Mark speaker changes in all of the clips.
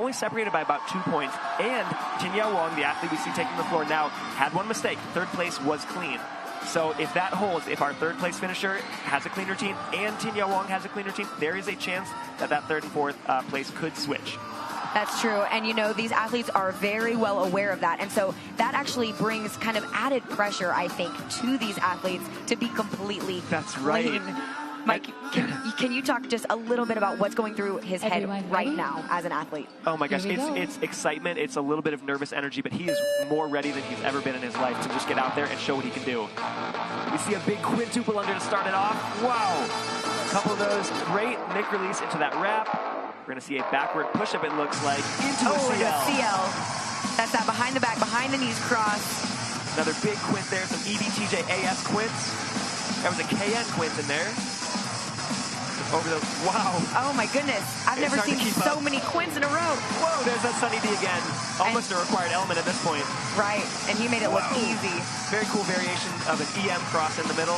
Speaker 1: only separated by about 2 points. And Yau Wong, the athlete we see taking the floor now, had one mistake. Third place was clean. So if that holds, if our third place finisher has a clean routine and Yau Wong has a clean routine, there is a chance that that third and fourth place could switch.
Speaker 2: That's true. And, you know, these athletes are very well aware of that. And so that actually brings kind of added pressure, I think, to these athletes to be completely clean. Mike, can you talk just a little bit about what's going through his head right now as an athlete?
Speaker 1: Oh my gosh, it's excitement, it's a little bit of nervous energy, but he is more ready than he's ever been in his life to just get out there and show what he can do. We see a big quintuple under to start it off. Wow! A couple of those, great Nick release into that wrap. We're gonna see a backward push-up, it looks like, into a CL.
Speaker 2: The CL. That's that behind the back, behind the knees cross.
Speaker 1: Another big quint there, some EBTJ AS quints. There was a KN quint in there. Over the, wow.
Speaker 2: Oh my goodness. I've never seen so many quints in a row.
Speaker 1: Whoa, there's that Sunny D again. Almost a required element at this point.
Speaker 2: Right, and he made it look easy.
Speaker 1: Very cool variation of an EM cross in the middle.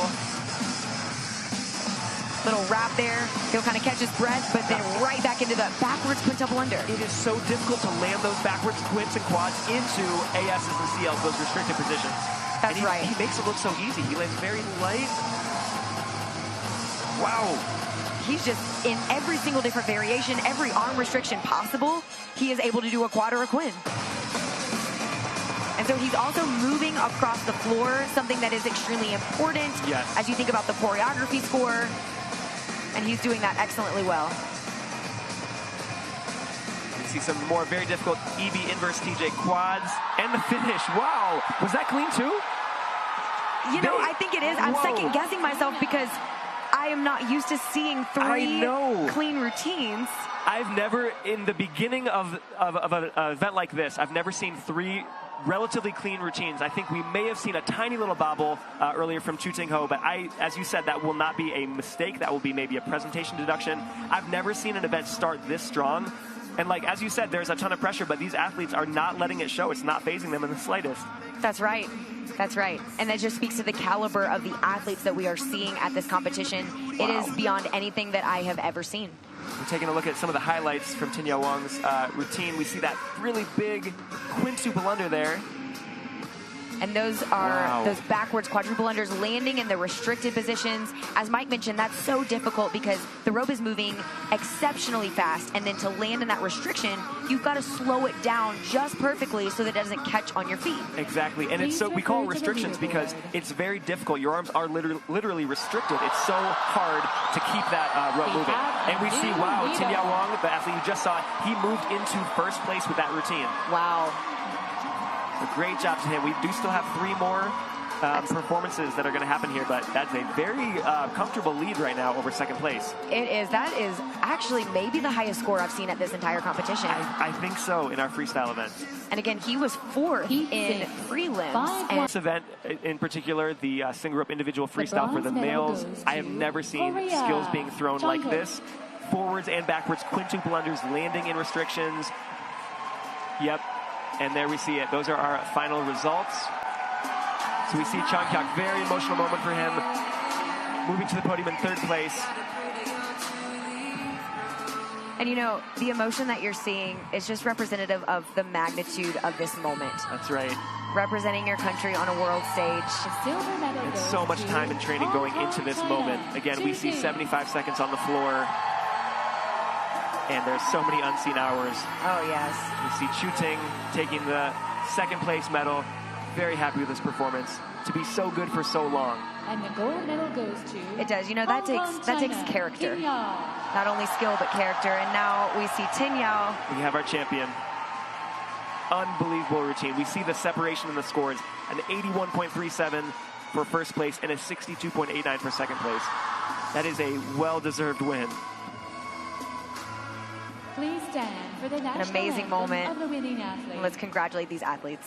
Speaker 2: Little wrap there. He'll kind of catch his breath, but then right back into the backwards quintuple under.
Speaker 1: It is so difficult to land those backwards quints and quads into ASs and CLs, those restricted positions.
Speaker 2: That's right.
Speaker 1: He makes it look so easy. He lands very light. Wow.
Speaker 2: He's just in every single different variation, every arm restriction possible, he is able to do a quad or a quin. And so he's also moving across the floor, something that is extremely important as you think about the choreography score. And he's doing that excellently well.
Speaker 1: You see some more very difficult EB inverse TJ quads and the finish. Wow, was that clean too?
Speaker 2: You know, I think it is. I'm second guessing myself because I am not used to seeing three clean routines.
Speaker 1: I've never, in the beginning of an event like this, I've never seen three relatively clean routines. I think we may have seen a tiny little bobble earlier from Chu Ting Ho, but as you said, that will not be a mistake. That will be maybe a presentation deduction. I've never seen an event start this strong. And like, as you said, there's a ton of pressure, but these athletes are not letting it show. It's not phasing them in the slightest.
Speaker 2: That's right. That's right. And that just speaks to the caliber of the athletes that we are seeing at this competition. It is beyond anything that I have ever seen.
Speaker 1: We're taking a look at some of the highlights from Yau Wong's routine. We see that really big quintuple under there.
Speaker 2: And those are those backwards quadruple unders landing in the restricted positions. As Mike mentioned, that's so difficult because the rope is moving exceptionally fast. And then to land in that restriction, you've got to slow it down just perfectly so that it doesn't catch on your feet.
Speaker 1: Exactly. And it's so, we call it restrictions because it's very difficult. Your arms are literally restricted. It's so hard to keep that rope moving. And we see, wow, Yau Wong, the athlete you just saw, he moved into first place with that routine.
Speaker 2: Wow.
Speaker 1: A great job to him. We do still have three more performances that are going to happen here, but that's a very comfortable lead right now over second place.
Speaker 2: It is. That is actually maybe the highest score I've seen at this entire competition.
Speaker 1: I think so in our freestyle events.
Speaker 2: And again, he was fourth in prelims.
Speaker 1: And this event in particular, the single rope individual freestyle for the males, I have never seen skills being thrown like this. Forwards and backwards quintuple unders landing in restrictions. Yep. And there we see it. Those are our final results. So we see Chang Kyak, very emotional moment for him, moving to the podium in third place.
Speaker 2: And you know, the emotion that you're seeing is just representative of the magnitude of this moment.
Speaker 1: That's right.
Speaker 2: Representing your country on a world stage.
Speaker 1: It's so much time and training going into this moment. Again, we see 75 seconds on the floor. And there's so many unseen hours.
Speaker 2: Oh, yes.
Speaker 1: We see Chu Ting taking the second place medal. Very happy with this performance. To be so good for so long.
Speaker 3: And the gold medal goes to...
Speaker 2: It does. You know, that takes character. Not only skill, but character. And now we see Yau.
Speaker 1: We have our champion. Unbelievable routine. We see the separation in the scores. An 81.37 for first place and a 62.89 for second place. That is a well-deserved win.
Speaker 3: Please stand for the national
Speaker 2: An amazing moment.
Speaker 3: Of the winning athlete.
Speaker 2: Let's congratulate these athletes.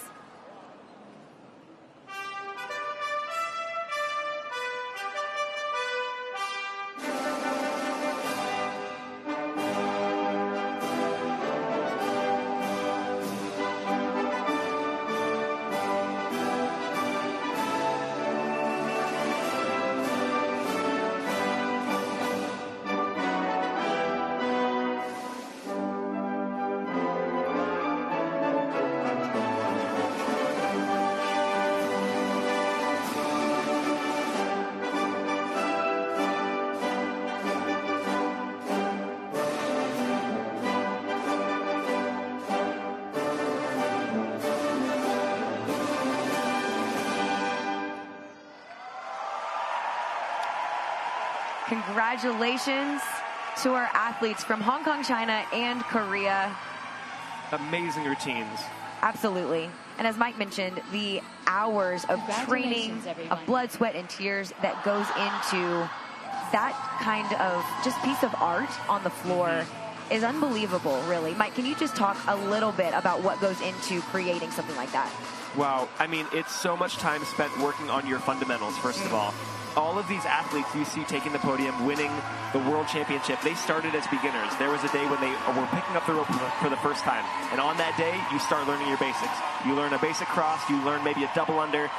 Speaker 2: Congratulations to our athletes from Hong Kong, China, and Korea.
Speaker 1: Amazing routines.
Speaker 2: Absolutely. And as Mike mentioned, the hours of training, of blood, sweat, and tears that goes into that kind of just piece of art on the floor is unbelievable, really. Mike, can you just talk a little bit about what goes into creating something like that?
Speaker 1: Wow. I mean, it's so much time spent working on your fundamentals, first of all. All of these athletes you see taking the podium, winning the World Championship, they started as beginners. There was a day when they were picking up the rope for the first time. And on that day, you start learning your basics. You learn a basic cross, you learn maybe a double under,